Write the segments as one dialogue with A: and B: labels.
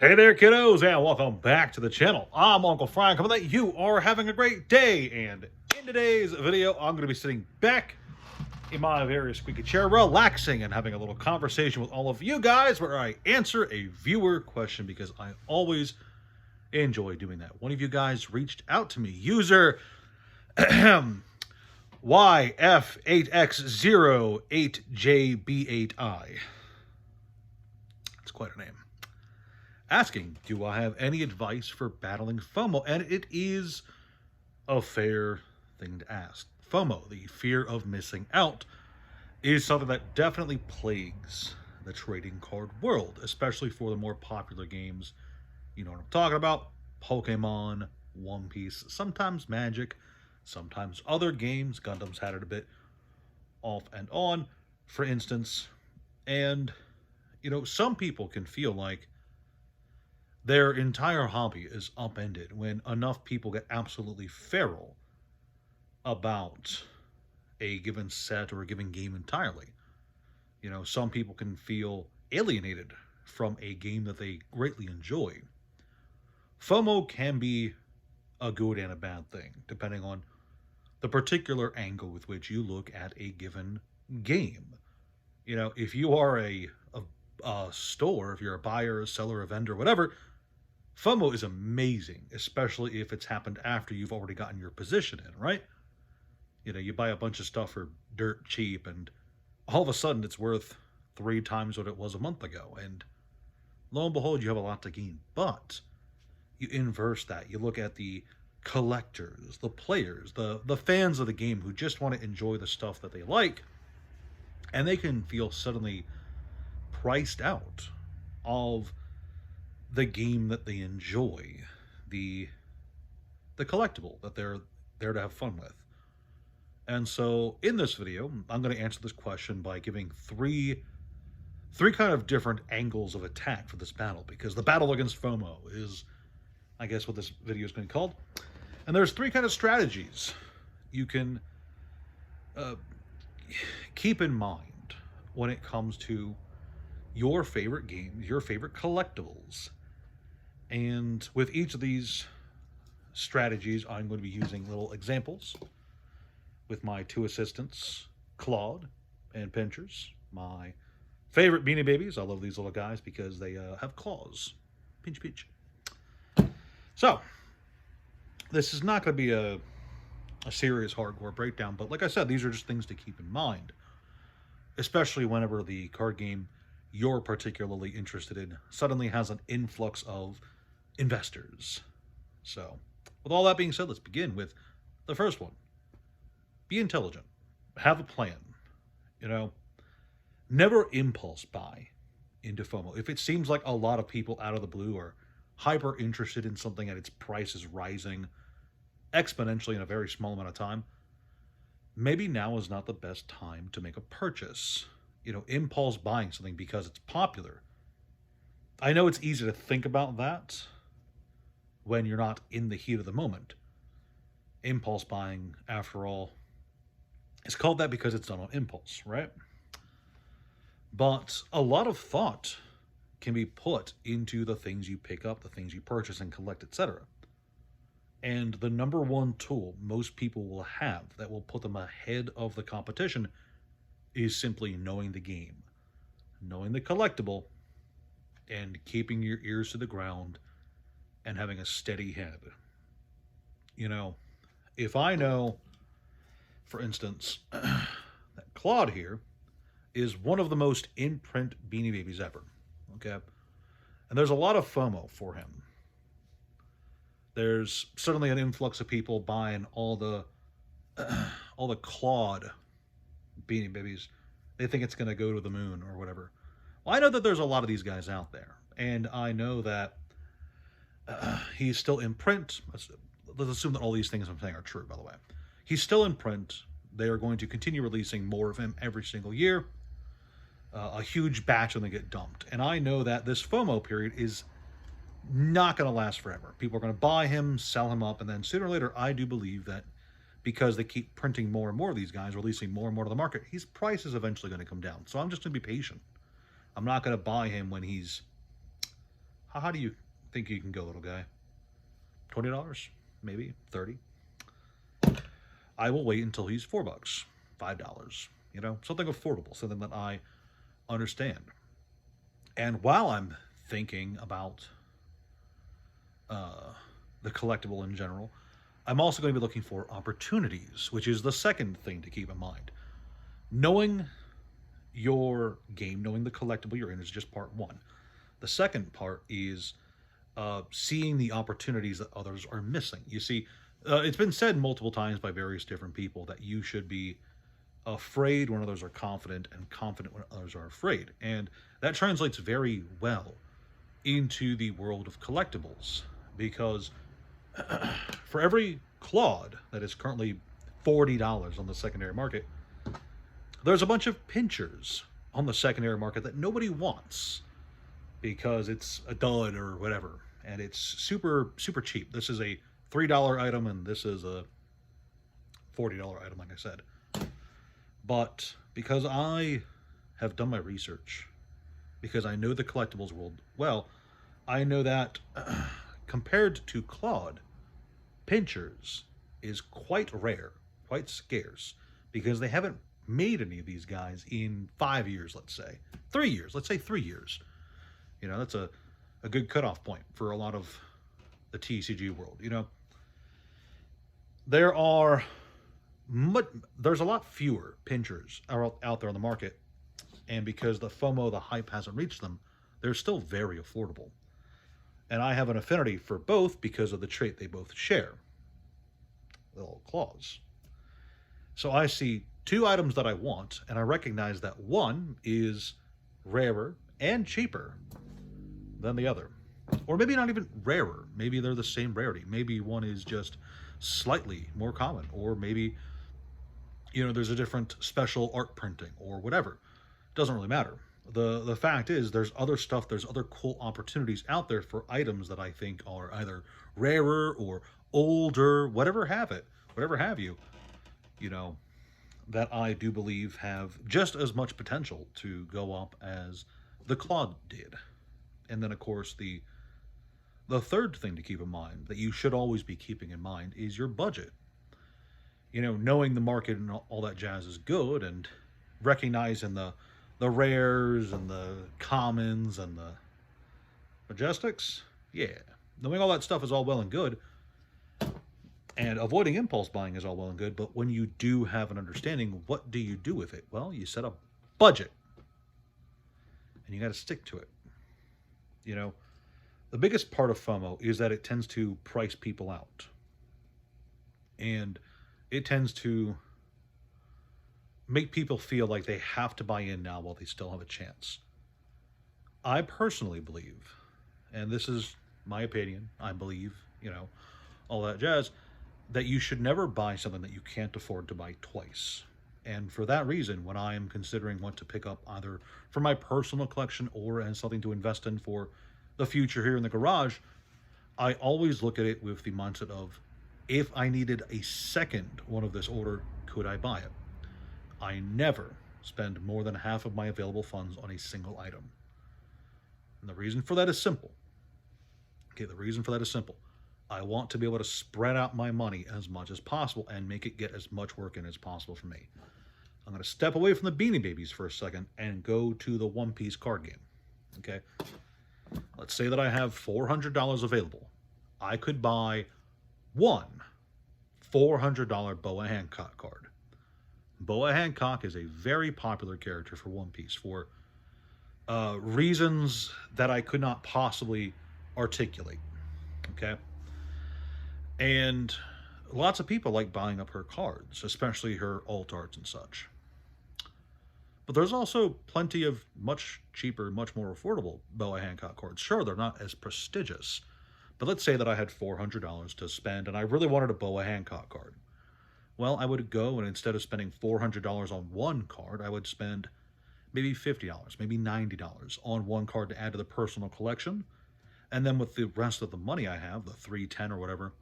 A: Hey there, kiddos, and welcome back to the channel. I'm Uncle Frank, hoping that you are having a great day. And in today's video, I'm going to be sitting back in my very squeaky chair, relaxing and having a little conversation with all of you guys where I answer a viewer question because I always enjoy doing that. One of you guys reached out to me, user YF8X08JB8I. That's quite a name. Asking, do I have any advice for battling FOMO? And it is a fair thing to ask. FOMO, the fear of missing out, is something that definitely plagues the trading card world, especially for the more popular games. You know what I'm talking about? Pokemon, One Piece, sometimes Magic, sometimes other games. Gundam's had it a bit off and on, for instance. And, some people can feel like their entire hobby is upended when enough people get absolutely feral about a given set or a given game entirely. Some people can feel alienated from a game that they greatly enjoy. FOMO can be a good and a bad thing, depending on the particular angle with which you look at a given game. If you are a store, if you're a buyer, a seller, a vendor, whatever, FOMO is amazing, especially if it's happened after you've already gotten your position in, right? You buy a bunch of stuff for dirt cheap, and all of a sudden it's worth 3 times what it was a month ago, and lo and behold, you have a lot to gain. But you inverse that. You look at the collectors, the players, the fans of the game who just want to enjoy the stuff that they like, and they can feel suddenly priced out of the game that they enjoy, the collectible that they're there to have fun with. And so in this video, I'm going to answer this question by giving three kind of different angles of attack for this battle, because the battle against FOMO is, I guess, what this video is going to be called. And there's 3 kind of strategies you can keep in mind when it comes to your favorite games, your favorite collectibles. And with each of these strategies, I'm going to be using little examples with my 2 assistants, Claude and Pinchers, my favorite Beanie Babies. I love these little guys because they have claws. Pinch, pinch. So, this is not going to be a serious hardcore breakdown, but like I said, these are just things to keep in mind, especially whenever the card game you're particularly interested in suddenly has an influx of investors. So, with all that being said, let's begin with the first one. Be intelligent. Have a plan. Never impulse buy into FOMO. If it seems like a lot of people out of the blue are hyper interested in something and its price is rising exponentially in a very small amount of time, maybe now is not the best time to make a purchase. Impulse buying something because it's popular. I know it's easy to think about that when you're not in the heat of the moment. Impulse buying, after all, is called that because it's done on impulse, right? But a lot of thought can be put into the things you pick up, the things you purchase and collect, etc. And the number one tool most people will have that will put them ahead of the competition is simply knowing the game, knowing the collectible, and keeping your ears to the ground and having a steady head. If I know, for instance, that Claude here is one of the most in-print Beanie Babies ever, okay? And there's a lot of FOMO for him. There's certainly an influx of people buying all the Claude Beanie Babies. They think it's going to go to the moon or whatever. Well, I know that there's a lot of these guys out there, and I know that he's still in print. Let's assume that all these things I'm saying are true, by the way. He's still in print. They are going to continue releasing more of him every single year. A huge batch when they get dumped. And I know that this FOMO period is not going to last forever. People are going to buy him, sell him up, and then sooner or later, I do believe that because they keep printing more and more of these guys, releasing more and more to the market, his price is eventually going to come down. So I'm just going to be patient. I'm not going to buy him when he's How high do you think you can go, little guy? $20? Maybe 30. I will wait until he's $4, $5. You know, something affordable, something that I understand. And while I'm thinking about the collectible in general, I'm also going to be looking for opportunities, which is the second thing to keep in mind. Knowing your game, knowing the collectible you're in is just part one. The second part is seeing the opportunities that others are missing. You see, it's been said multiple times by various different people that you should be afraid when others are confident and confident when others are afraid. And that translates very well into the world of collectibles because for every Claude that is currently $40 on the secondary market, there's a bunch of pinchers on the secondary market that nobody wants because it's a dud or whatever, and it's super super cheap. This is a $3 item, and this is a $40 item, like I said. But because I have done my research, because I know the collectibles world well, I know that compared to Claude, pinchers is quite rare, quite scarce, because they haven't made any of these guys in 5 years, let's say. 3 years, let's say 3 years. You know, that's a good cutoff point for a lot of the TCG world. You know, there are there's a lot fewer pinchers out there on the market, and because the FOMO, the hype hasn't reached them, they're still very affordable. And I have an affinity for both because of the trait they both share, little claws. So I see two items that I want, and I recognize that one is rarer and cheaper than the other. Or maybe not even rarer. Maybe they're the same rarity. Maybe one is just slightly more common. Or maybe, you know, there's a different special art printing or whatever. It doesn't really matter. The fact is there's other stuff, there's other cool opportunities out there for items that I think are either rarer or older, whatever have you, you know, that I do believe have just as much potential to go up as the Claude did. And then, of course, the third thing to keep in mind that you should always be keeping in mind is your budget. You know, knowing the market and all that jazz is good, and recognizing the rares and the commons and the majestics. Yeah, knowing all that stuff is all well and good, and avoiding impulse buying is all well and good, but when you do have an understanding, what do you do with it? Well, you set a budget, and you got to stick to it. You know, the biggest part of FOMO is that it tends to price people out. And it tends to make people feel like they have to buy in now while they still have a chance. I personally believe, and this is my opinion, I believe, you know, all that jazz, that you should never buy something that you can't afford to buy twice. And for that reason, when I am considering what to pick up either for my personal collection or as something to invest in for the future here in the garage, I always look at it with the mindset of, if I needed a second one of this order, could I buy it? I never spend more than half of my available funds on a single item. And the reason for that is simple. Okay, the reason for that is simple. I want to be able to spread out my money as much as possible and make it get as much work in as possible for me. I'm going to step away from the Beanie Babies for a second and go to the One Piece card game. Okay? Let's say that I have $400 available. I could buy one $400 Boa Hancock card. Boa Hancock is a very popular character for One Piece for reasons that I could not possibly articulate. Okay? And lots of people like buying up her cards, especially her alt arts and such. But there's also plenty of much cheaper, much more affordable Boa Hancock cards. Sure, they're not as prestigious, but let's say that I had $400 to spend and I really wanted a Boa Hancock card. Well, I would go, and instead of spending $400 on one card, I would spend maybe $50, maybe $90 on one card to add to the personal collection. And then with the rest of the money I have, the $310 or whatever,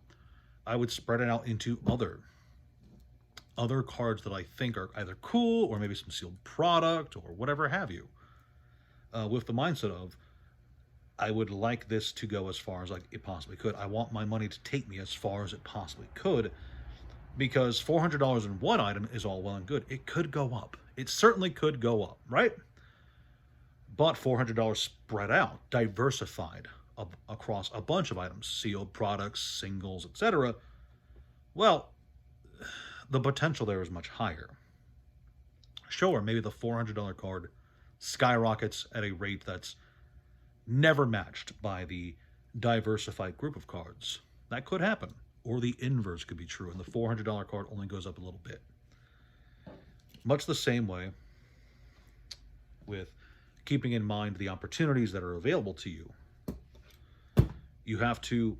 A: I would spread it out into other cards that I think are either cool or maybe some sealed product or whatever have you. With the mindset of, I would like this to go as far as like it possibly could. I want my money to take me as far as it possibly could, because $400 in one item is all well and good. It could go up. It certainly could go up, right? But $400 spread out, diversified across a bunch of items, sealed products, singles, etc. Well, the potential there is much higher. Sure, maybe the $400 card skyrockets at a rate that's never matched by the diversified group of cards. That could happen. Or the inverse could be true, and the $400 card only goes up a little bit. Much the same way with keeping in mind the opportunities that are available to you. You have to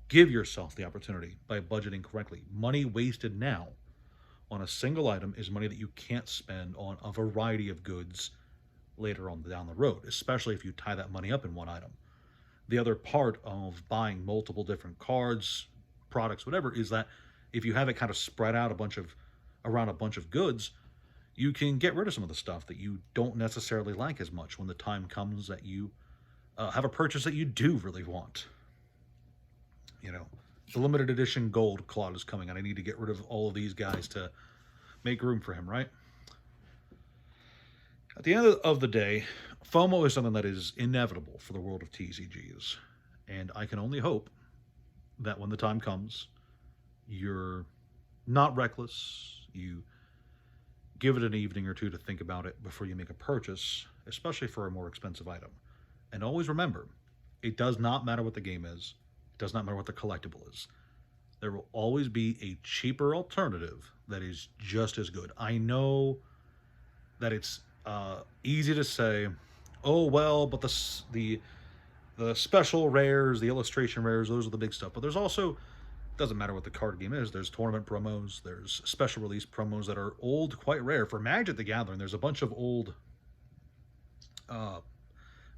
A: give yourself the opportunity by budgeting correctly. Money wasted now on a single item is money that you can't spend on a variety of goods later on down the road, especially if you tie that money up in one item. The other part of buying multiple different cards, products, whatever, is that if you have it kind of spread out around a bunch of goods, you can get rid of some of the stuff that you don't necessarily like as much when the time comes that you have a purchase that you do really want. You know, the limited edition gold Claude is coming, and I need to get rid of all of these guys to make room for him, right? At the end of the day, FOMO is something that is inevitable for the world of TCGs, and I can only hope that when the time comes, you're not reckless, you give it an evening or two to think about it before you make a purchase, especially for a more expensive item. And always remember, it does not matter what the game is, it does not matter what the collectible is. There will always be a cheaper alternative that is just as good. I know that it's easy to say, oh well, but the special rares, the illustration rares, those are the big stuff. But there's also, doesn't matter what the card game is, there's tournament promos, there's special release promos that are old, quite rare. For Magic the Gathering, there's a bunch of old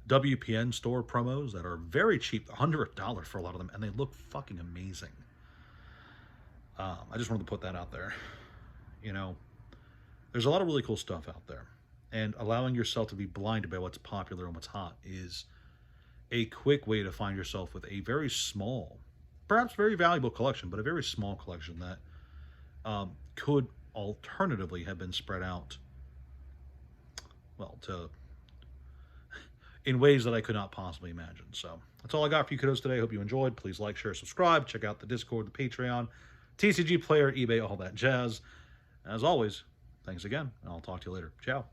A: WPN store promos that are very cheap, under $1 for a lot of them, and they look fucking amazing. I just wanted to put that out there. You know, there's a lot of really cool stuff out there, and allowing yourself to be blinded by what's popular and what's hot is a quick way to find yourself with a very small, perhaps very valuable collection, but a very small collection that could alternatively have been spread out, well, in ways that I could not possibly imagine. So that's all I got for you kiddos today. Hope you enjoyed. Please like, share, subscribe. Check out the Discord, the Patreon, TCG Player, eBay, all that jazz. As always, thanks again, and I'll talk to you later. Ciao.